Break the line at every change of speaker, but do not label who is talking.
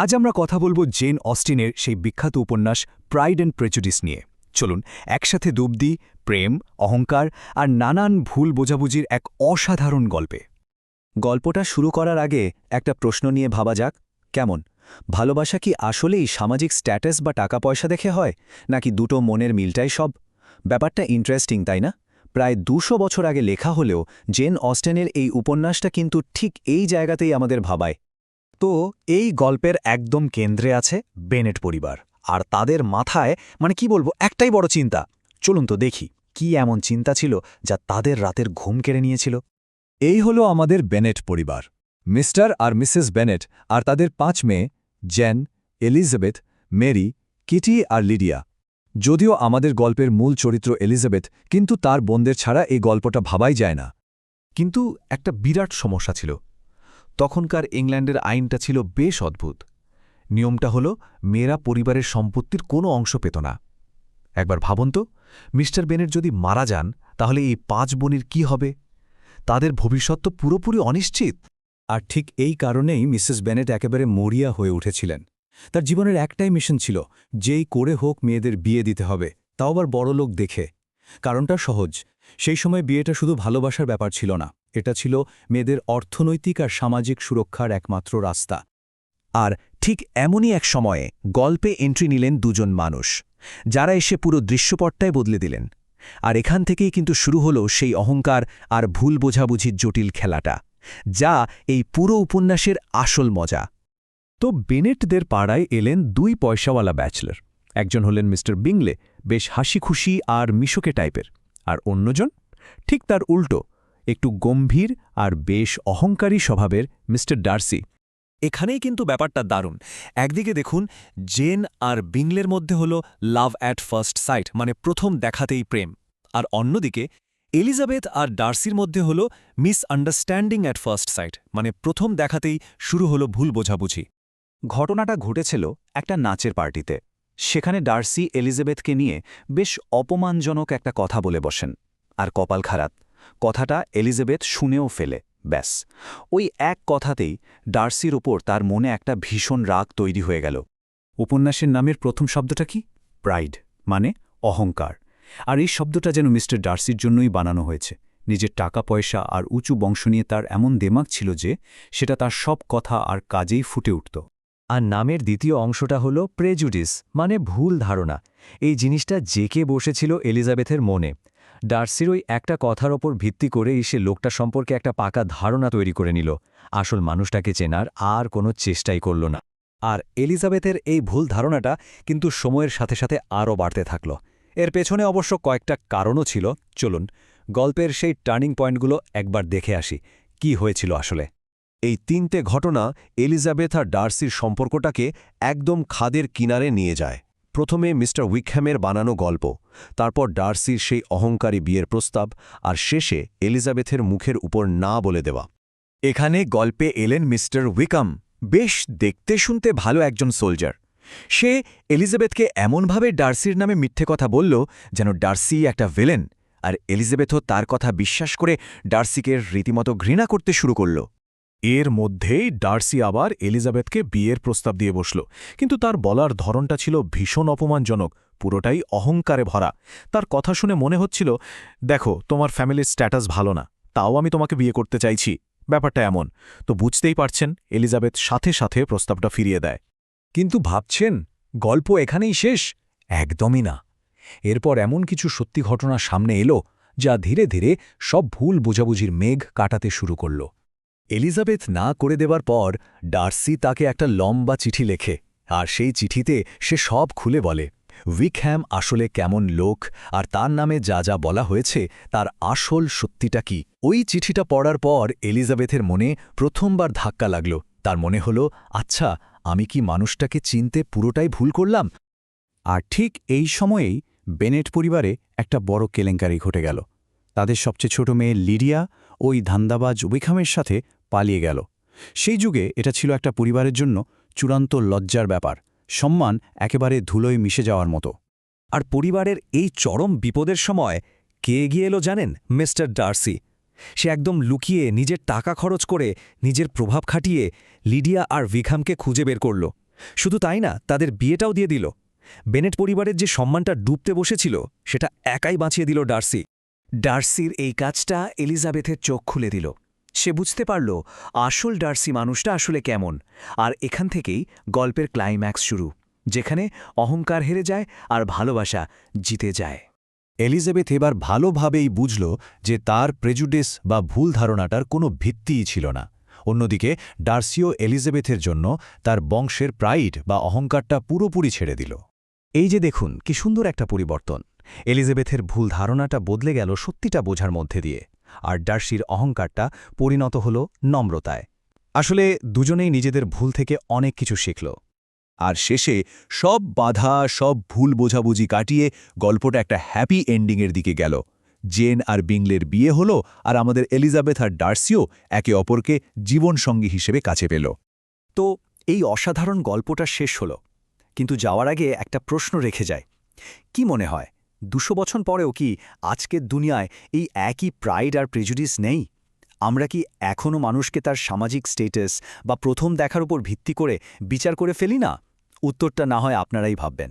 আজ আমরা কথা বলবো জেন অস্টিনের সেই বিখ্যাত উপন্যাস প্রাইড অ্যান্ড প্রেজুডিস নিয়ে। চলুন একসাথে ডুব দিই প্রেম, অহংকার আর নানান ভুল বোঝাবুঝির এক অসাধারণ গল্পে।
গল্পটা শুরু করার আগে একটা প্রশ্ন নিয়ে ভাবা যাক, কেমন ভালোবাসা কি আসলেই সামাজিক স্ট্যাটাস বা টাকা পয়সা দেখে হয়, নাকি দুটো মনের মিলটাই সব? ব্যাপারটা ইন্টারেস্টিং, তাই না? প্রায় ২০০ বছর আগে লেখা হলেও জেন অস্টেনের এই উপন্যাসটা কিন্তু ঠিক এই জায়গাতেই আমাদের ভাবায়।
তো এই গল্পের একদম কেন্দ্রে আছে বেনেট পরিবার, আর তাদের মাথায় কি বলবো একটাই বড় চিন্তা। চলুন তো দেখি কি এমন চিন্তা ছিল যা তাদের রাতের ঘুম কেড়ে নিয়েছিল।
এই হলো আমাদের বেনেট পরিবার, মিস্টার আর মিসেস বেনেট আর তাদের ৫ মেয়ে, জেন, এলিজাবেথ, মেরি, কিটি আর লিডিয়া। যদিও আমাদের গল্পের মূল চরিত্র এলিজাবেথ, কিন্তু তার বোনদের ছাড়া এই গল্পটা ভাবাই যায় না।
কিন্তু একটা বিরাট সমস্যা ছিল। তখনকার ইংল্যান্ডের আইনটা ছিল বেশ অদ্ভুত। নিয়মটা হলো মেয়েরা পরিবারের সম্পত্তির কোনো অংশ পেত না। একবার ভাবুন তো, মিস্টার বেনেট যদি মারা যান, তাহলে এই ৫ বোনের কি হবে? তাদের ভবিষ্যৎ তো পুরোপুরি অনিশ্চিত।
আর ঠিক এই কারণেই মিসেস বেনেট একেবারে মরিয়া হয়ে উঠেছিলেন। তার জীবনের একটাই মিশন ছিল, যেই করে হোক মেয়েদের বিয়ে দিতে হবে, তাও আবার বড়লোক দেখে। কারণটা সহজ, সেই সময় বিয়েটা শুধু ভালোবাসার ব্যাপার ছিল না, এটা ছিল মেয়েদের অর্থনৈতিক আর সামাজিক সুরক্ষার একমাত্র রাস্তা।
আর ঠিক এমনই এক সময়ে গল্পে এন্ট্রি নিলেন দুজন মানুষ, যারা এসে পুরো দৃশ্যপটটাই বদলে দিলেন। আর এখান থেকেই কিন্তু শুরু হলো সেই অহংকার আর ভুল বোঝাবুঝির জটিল খেলাটা, যা এই পুরো উপন্যাসের আসল মজা।
তো বেনেটদের পাড়ায় এলেন ২ পয়সাওয়ালা ব্যাচলার। একজন হলেন মিস্টার বিংলে, বেশ হাসিখুশি আর মিশকে টাইপের। আর অন্যজন ঠিক তার উল্টো, একটু গম্ভীর আর বেশ অহংকারী স্বভাবের মিস্টার ডার্সি।
এখানেই কিন্তু ব্যাপারটা দারুণ। একদিকে দেখুন, জেন আর বিংলের মধ্যে হল লাভ অ্যাট ফার্স্ট সাইট, মানে প্রথম দেখাতেই প্রেম। আর অন্যদিকে এলিজাবেথ আর ডার্সির মধ্যে হল মিসআন্ডারস্ট্যান্ডিং অ্যাট ফার্স্ট সাইট, মানে প্রথম দেখাতেই শুরু হলো ভুল বোঝাবুঝি।
ঘটনাটা ঘটেছিল একটা নাচের পার্টিতে। সেখানে ডার্সি এলিজাবেথকে নিয়ে বেশ অপমানজনক একটা কথা বলে বসেন। আর কপাল খারাপ, কথাটা এলিজাবেথ শুনেও ফেলে। ব্যাস, ওই এক কথাতেই ডার্সির ওপর তার মনে একটা ভীষণ রাগ তৈরি হয়ে গেল।
উপন্যাসের নামের প্রথম শব্দটা কি? প্রাইড, মানে অহংকার। আর এই শব্দটা যেন মিস্টার ডার্সির জন্যই বানানো হয়েছে। নিজের টাকা পয়সা আর উঁচু বংশ নিয়ে তার এমন দেমাগ ছিল যে সেটা তার সব কথা আর কাজেই ফুটে উঠত।
আর নামের দ্বিতীয় অংশটা হলো প্রেজুডিস, মানে ভুল ধারণা। এই জিনিসটা জেকে বসেছিল এলিজাবেথের মনে। ডার্সির ওই একটা কথার ওপর ভিত্তি করেই সে লোকটা সম্পর্কে একটা পাকা ধারণা তৈরি করে নিল। আসল মানুষটাকে চেনার আর কোনো চেষ্টাই করল না। আর এলিজাবেথের এই ভুল ধারণাটা কিন্তু সময়ের সাথে সাথে আরও বাড়তে থাকল। এর পেছনে অবশ্য কয়েকটা কারণও ছিল। চলুন গল্পের সেই টার্নিং পয়েন্টগুলো একবার দেখে আসি, কি হয়েছিল আসলে।
এই ৩টে ঘটনা এলিজাবেথ আর ডার্সির সম্পর্কটাকে একদম খাদের কিনারে নিয়ে যায়। প্রথমে মিস্টার উইকহ্যামের বানানো গল্প, তারপর ডার্সির সেই অহংকারী বিয়ের প্রস্তাব, আর শেষে এলিজাবেথের মুখের উপর না বলে দেওয়া।
এখানে গল্পে এলেন মিস্টার উইকাম, বেশ দেখতে শুনতে ভালো একজন সোলজার। সে এলিজাবেথকে এমনভাবে ডার্সির নামে মিথ্যে কথা বলল যেন ডার্সি একটা ভিলেন, আর এলিজাবেথও তার কথা বিশ্বাস করে ডার্সিকে রীতিমতো ঘৃণা করতে শুরু করল।
এর মধ্যেই ডার্সি আবার এলিজাবেথকে বিয়ের প্রস্তাব দিয়ে বসল, কিন্তু তার বলার ধরনটা ছিল ভীষণ অপমানজনক, পুরোটাই অহংকারে ভরা। তার কথা শুনে মনে হচ্ছিল, দেখো তোমার ফ্যামিলির স্ট্যাটাস ভালো না, তাও আমি তোমাকে বিয়ে করতে চাইছি, ব্যাপারটা এমন। তো বুঝতেই পারছেন, এলিজাবেথ সাথে সাথে প্রস্তাবটা ফিরিয়ে দেয়।
কিন্তু ভাবছেন গল্প এখানেই শেষ? একদমই না। এরপর এমন কিছু সত্যি ঘটনা সামনে এলো যা ধীরে ধীরে সব ভুল বোঝাবুঝির মেঘ কাটাতে শুরু করল। এলিজাবেথ না করে দেবার পর ডার্সি তাকে একটা লম্বা চিঠি লেখে, আর সেই চিঠিতে সে সব খুলে বলে উইকহ্যাম আসলে কেমন লোক, আর তার নামে যা যা বলা হয়েছে তার আসল সত্যিটা কি। ওই চিঠিটা পড়ার পর এলিজাবেথের মনে প্রথমবার ধাক্কা লাগল। তার মনে হলো, আচ্ছা, আমি কি মানুষটাকে চিনতে পুরোটাই ভুল করলাম?
আর ঠিক এই সময়েই বেনেট পরিবারে একটা বড় কেলেঙ্কারি ঘটে গেল। তাদের সবচেয়ে ছোট মেয়ে লিডিয়া ওই ধান্দাবাজ উইকহ্যামের সাথে পালিয়ে গেল। সেই যুগে এটা ছিল একটা পরিবারের জন্য চূড়ান্ত লজ্জার ব্যাপার, সম্মান একেবারে ধুলোয় মিশে যাওয়ার মতো।
আর পরিবারের এই চরম বিপদের সময় কে এগিয়ে এলো জানেন? Mister Darcy. সে একদম লুকিয়ে নিজের টাকা খরচ করে, নিজের প্রভাব খাটিয়ে লিডিয়া আর উইকহ্যামকে খুঁজে বের করল। শুধু তাই না, তাদের বিয়েটাও দিয়ে দিল। বেনেট পরিবারের যে সম্মানটা ডুবতে বসেছিল সেটা একাই বাঁচিয়ে দিল ডার্সি। ডার্সির এই কাজটা এলিজাবেথের চোখ খুলে দিল। সে বুঝতে পারল আসল ডার্সি মানুষটা আসলে কেমন। আর এখান থেকেই গল্পের ক্লাইম্যাক্স শুরু, যেখানে অহংকার হেরে যায় আর ভালোবাসা জিতে যায়।
এলিজাবেথ এবার ভালোভাবেই বুঝল যে তার প্রেজুডিস বা ভুল ধারণাটার কোনো ভিত্তিই ছিল না। অন্যদিকে ডার্সিও এলিজাবেথের জন্য তার বংশের প্রাইড বা অহংকারটা পুরোপুরি ছেড়ে দিল। এই যে দেখুন কি সুন্দর একটা পরিবর্তন। এলিজাবেথের ভুল ধারণাটা বদলে গেল সত্যিটা বোঝার মধ্যে দিয়ে, আর ডার্সির অহংকারটা পরিণত হল নম্রতায়। আসলে দুজনেই নিজেদের ভুল থেকে অনেক কিছু শিখল।
আর শেষে সব বাধা, সব ভুল বোঝাবুঝি কাটিয়ে গল্পটা একটা হ্যাপি এন্ডিংয়ের দিকে গেল। জেন আর বিংলের বিয়ে হলো, আর আমাদের এলিজাবেথ আর ডার্সিও একে অপরকে জীবনসঙ্গী হিসেবে কাছে পেল।
তো এই অসাধারণ গল্পটা শেষ হল, কিন্তু যাওয়ার আগে একটা প্রশ্ন রেখে যায়। কি মনে হয় 200 বছর পরেও কি আজকের দুনিয়ায় এই একই প্রাইড আর প্রেজুডিস নেই? আমরা কি এখনও মানুষকে তার সামাজিক স্টেটাস বা প্রথম দেখার উপর ভিত্তি করে বিচার করে ফেলি না? উত্তরটা না হয় আপনারাই ভাববেন।